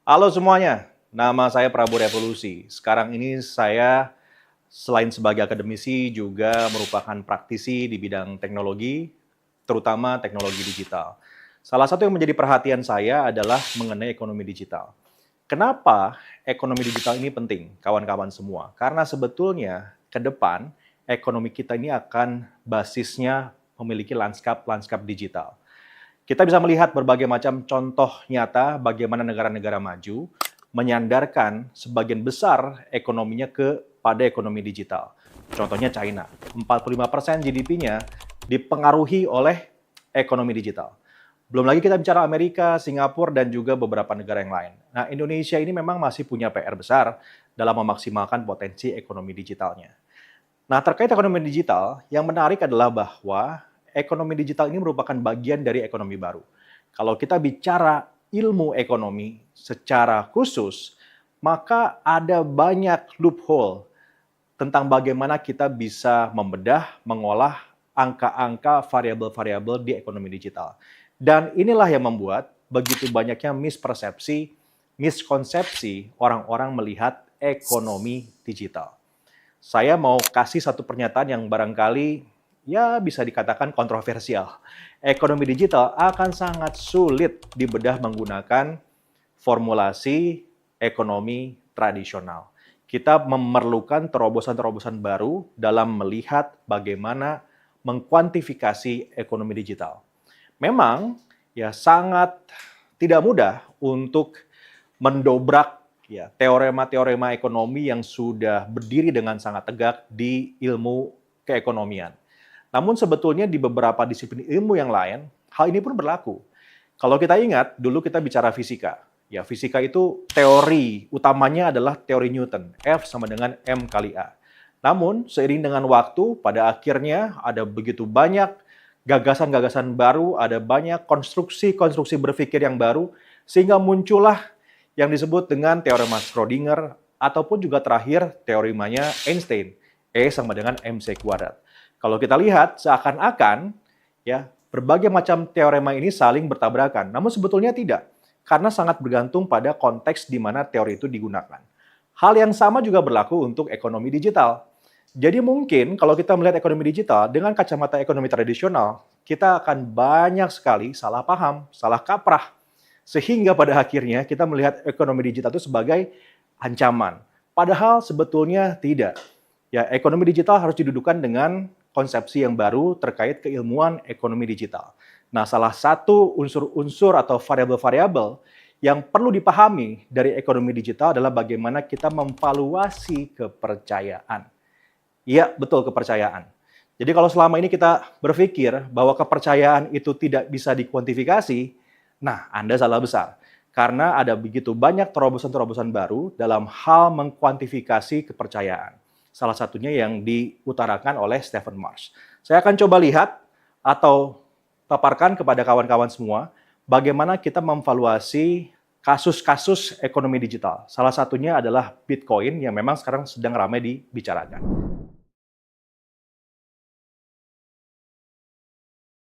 Halo semuanya, nama saya Prabu Revolusi. Sekarang ini saya selain sebagai akademisi juga merupakan praktisi di bidang teknologi, terutama teknologi digital. Salah satu yang menjadi perhatian saya adalah mengenai ekonomi digital. Kenapa ekonomi digital ini penting, kawan-kawan semua? Karena sebetulnya ke depan ekonomi kita ini akan basisnya memiliki lanskap-lanskap digital. Kita bisa melihat berbagai macam contoh nyata bagaimana negara-negara maju menyandarkan sebagian besar ekonominya kepada ekonomi digital. Contohnya China, 45% GDP-nya dipengaruhi oleh ekonomi digital. Belum lagi kita bicara Amerika, Singapura, dan juga beberapa negara yang lain. Nah, Indonesia ini memang masih punya PR besar dalam memaksimalkan potensi ekonomi digitalnya. Nah, terkait ekonomi digital, yang menarik adalah bahwa ekonomi digital ini merupakan bagian dari ekonomi baru. Kalau kita bicara ilmu ekonomi secara khusus, maka ada banyak loophole tentang bagaimana kita bisa membedah, mengolah angka-angka variabel-variabel di ekonomi digital. Dan inilah yang membuat begitu banyaknya mispersepsi, miskonsepsi orang-orang melihat ekonomi digital. Saya mau kasih satu pernyataan yang barangkali ya bisa dikatakan kontroversial. Ekonomi digital akan sangat sulit dibedah menggunakan formulasi ekonomi tradisional. Kita memerlukan terobosan-terobosan baru dalam melihat bagaimana mengkuantifikasi ekonomi digital. Memang ya sangat tidak mudah untuk mendobrak ya teorema-teorema ekonomi yang sudah berdiri dengan sangat tegak di ilmu keekonomian. Namun sebetulnya di beberapa disiplin ilmu yang lain, hal ini pun berlaku. Kalau kita ingat, dulu kita bicara fisika. Ya, fisika itu teori utamanya adalah teori Newton, F sama dengan M kali A. Namun, seiring dengan waktu, pada akhirnya ada begitu banyak gagasan-gagasan baru, ada banyak konstruksi-konstruksi berpikir yang baru, sehingga muncullah yang disebut dengan teorema Schrödinger, ataupun juga terakhir teoremanya Einstein, E sama dengan MC kuadrat. Kalau kita lihat, seakan-akan ya berbagai macam teorema ini saling bertabrakan, namun sebetulnya tidak, karena sangat bergantung pada konteks di mana teori itu digunakan. Hal yang sama juga berlaku untuk ekonomi digital. Jadi mungkin kalau kita melihat ekonomi digital dengan kacamata ekonomi tradisional, kita akan banyak sekali salah paham, salah kaprah, sehingga pada akhirnya kita melihat ekonomi digital itu sebagai ancaman. Padahal sebetulnya tidak. Ya, ekonomi digital harus didudukan dengan konsepsi yang baru terkait keilmuan ekonomi digital. Nah, salah satu unsur-unsur atau variabel-variabel yang perlu dipahami dari ekonomi digital adalah bagaimana kita memvaluasi kepercayaan. Iya, betul, kepercayaan. Jadi kalau selama ini kita berpikir bahwa kepercayaan itu tidak bisa dikuantifikasi, nah Anda salah besar. Karena ada begitu banyak terobosan-terobosan baru dalam hal mengkuantifikasi kepercayaan. Salah satunya yang diutarakan oleh Stephen Marsh. Saya akan coba lihat atau paparkan kepada kawan-kawan semua bagaimana kita memvaluasi kasus-kasus ekonomi digital. Salah satunya adalah Bitcoin yang memang sekarang sedang ramai dibicarakan.